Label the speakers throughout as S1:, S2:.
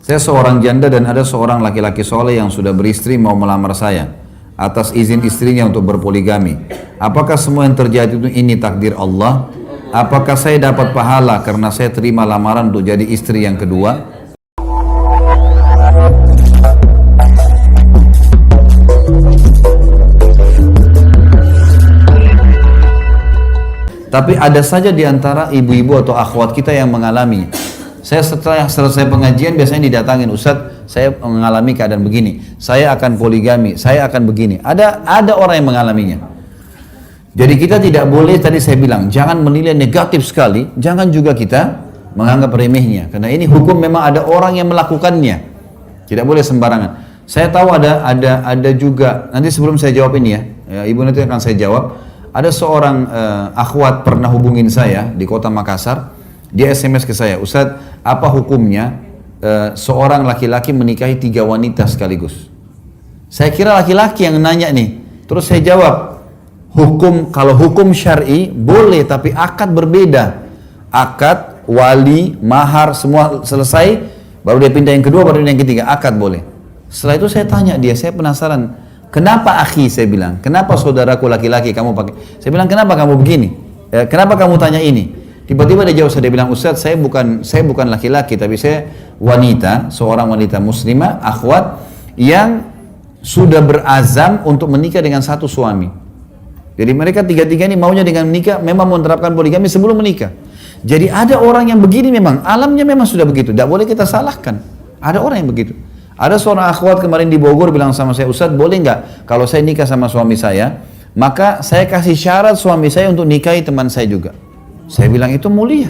S1: Saya seorang janda dan ada seorang laki-laki soleh yang sudah beristri mau melamar saya atas izin istrinya untuk berpoligami. Apakah semua yang terjadi itu ini takdir Allah? Apakah saya dapat pahala karena saya terima lamaran untuk jadi istri yang kedua? Tapi ada saja di antara ibu-ibu atau akhwat kita yang mengalami. Saya setelah selesai pengajian biasanya didatangin, Ustadz, saya mengalami keadaan begini, saya akan poligami, saya akan begini. Ada orang yang mengalaminya. Jadi kita tidak boleh, tadi saya bilang, jangan menilai negatif sekali, jangan juga kita menganggap remehnya. Karena ini hukum memang ada orang yang melakukannya. Tidak boleh sembarangan. Saya tahu ada juga, nanti sebelum saya jawab ini ya, ibu nanti akan saya jawab. Ada seorang akhwat pernah hubungin saya di kota Makassar. Dia SMS ke saya, Ustadz, apa hukumnya seorang laki-laki menikahi 3 wanita sekaligus? Saya kira laki-laki yang nanya nih. Terus saya jawab, kalau hukum syar'i boleh, tapi akad berbeda. Akad, wali, mahar, semua selesai, baru dia pindah yang kedua, baru yang ketiga, akad boleh. Setelah itu saya tanya dia, saya penasaran, kenapa akhi, saya bilang, kenapa saudaraku laki-laki kamu pakai? Saya bilang, kenapa kamu begini? Kenapa kamu tanya ini? Tiba-tiba dia jawab, dia bilang, Ustadz, saya bukan laki-laki, tapi saya wanita, seorang wanita muslimah, akhwat, yang sudah berazam untuk menikah dengan satu suami. Jadi mereka tiga-tiga ini maunya dengan menikah, memang menerapkan poligami sebelum menikah. Jadi ada orang yang begini memang, alamnya memang sudah begitu, tidak boleh kita salahkan. Ada orang yang begitu. Ada seorang akhwat kemarin di Bogor bilang sama saya, Ustadz, boleh nggak kalau saya nikah sama suami saya, maka saya kasih syarat suami saya untuk nikahi teman saya juga. Saya bilang itu mulia,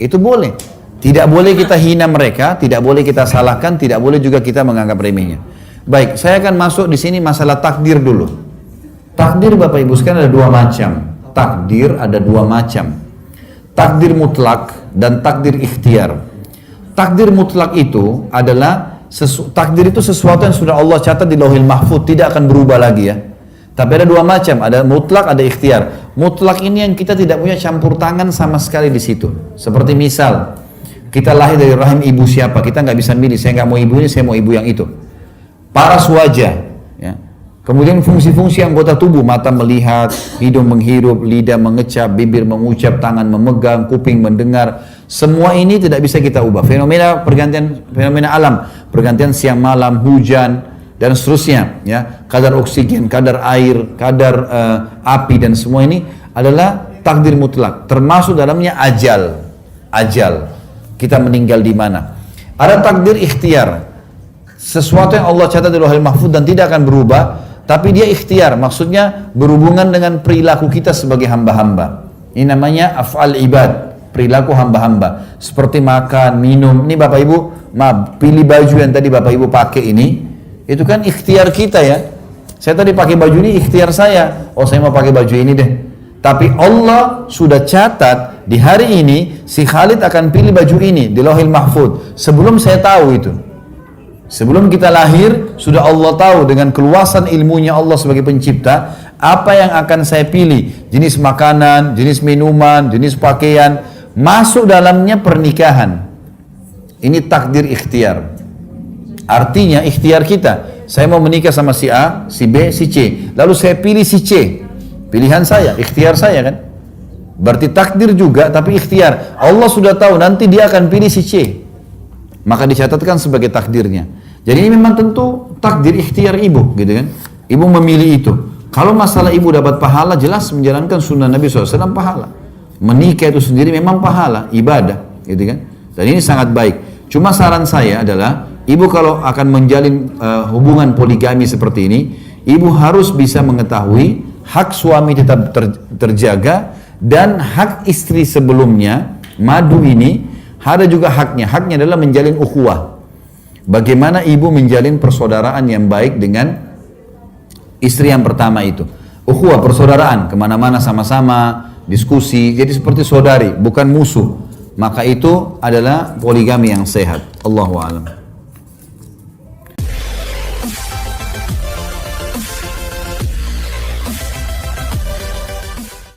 S1: itu boleh. Tidak boleh kita hina mereka, tidak boleh kita salahkan, tidak boleh juga kita menganggap remehnya. Baik, saya akan masuk di sini masalah takdir dulu. Takdir Bapak Ibu sekalian ada 2 macam. Takdir ada 2 macam. Takdir mutlak dan takdir ikhtiar. Takdir mutlak itu adalah takdir itu sesuatu yang sudah Allah catat di Lauhil Mahfuz, tidak akan berubah lagi ya. Tapi ada 2 macam, ada mutlak, ada ikhtiar. Mutlak ini yang kita tidak punya campur tangan sama sekali di situ. Seperti misal, kita lahir dari rahim ibu siapa, kita nggak bisa milih, saya nggak mau ibu ini, saya mau ibu yang itu. Paras wajah, ya. Kemudian fungsi-fungsi anggota tubuh, mata melihat, hidung menghirup, lidah mengecap, bibir mengucap, tangan memegang, kuping mendengar. Semua ini tidak bisa kita ubah. Fenomena alam, pergantian siang malam, hujan, dan seterusnya, ya, kadar oksigen, kadar air, kadar api, dan semua ini adalah takdir mutlak. Termasuk dalamnya ajal, kita meninggal di mana. Ada takdir ikhtiar, sesuatu yang Allah catat di Lauhul Mahfuz dan tidak akan berubah, tapi dia ikhtiar, maksudnya berhubungan dengan perilaku kita sebagai hamba-hamba. Ini namanya af'al ibad, perilaku hamba-hamba, seperti makan, minum. Ini Bapak Ibu, pilih baju yang tadi Bapak Ibu pakai ini. Itu kan ikhtiar kita ya. Saya tadi pakai baju ini ikhtiar saya. Oh, saya mau pakai baju ini deh. Tapi Allah sudah catat di hari ini si Khalid akan pilih baju ini di Lauhil Mahfuz. Sebelum saya tahu itu. Sebelum kita lahir sudah Allah tahu dengan keluasan ilmunya Allah sebagai pencipta apa yang akan saya pilih. Jenis makanan, jenis minuman, jenis pakaian, masuk dalamnya pernikahan. Ini takdir ikhtiar. Artinya ikhtiar kita, saya mau menikah sama si A, si B, si C, lalu saya pilih si C, pilihan saya, ikhtiar saya kan, berarti takdir juga tapi ikhtiar. Allah sudah tahu nanti dia akan pilih si C, maka dicatatkan sebagai takdirnya. Jadi ini memang tentu takdir ikhtiar ibu gitu kan, ibu memilih itu. Kalau masalah ibu dapat pahala, jelas menjalankan sunnah Nabi SAW pahala. Menikah itu sendiri memang pahala, ibadah gitu kan, dan ini sangat baik. Cuma saran saya adalah ibu kalau akan menjalin hubungan poligami seperti ini, ibu harus bisa mengetahui hak suami tetap terjaga dan hak istri sebelumnya, madu ini ada juga haknya. Haknya adalah menjalin ukhuwah. Bagaimana ibu menjalin persaudaraan yang baik dengan istri yang pertama itu. Ukhuwah, persaudaraan, kemana-mana sama-sama, diskusi, jadi seperti saudari, bukan musuh. Maka itu adalah poligami yang sehat. Allahu a'lam.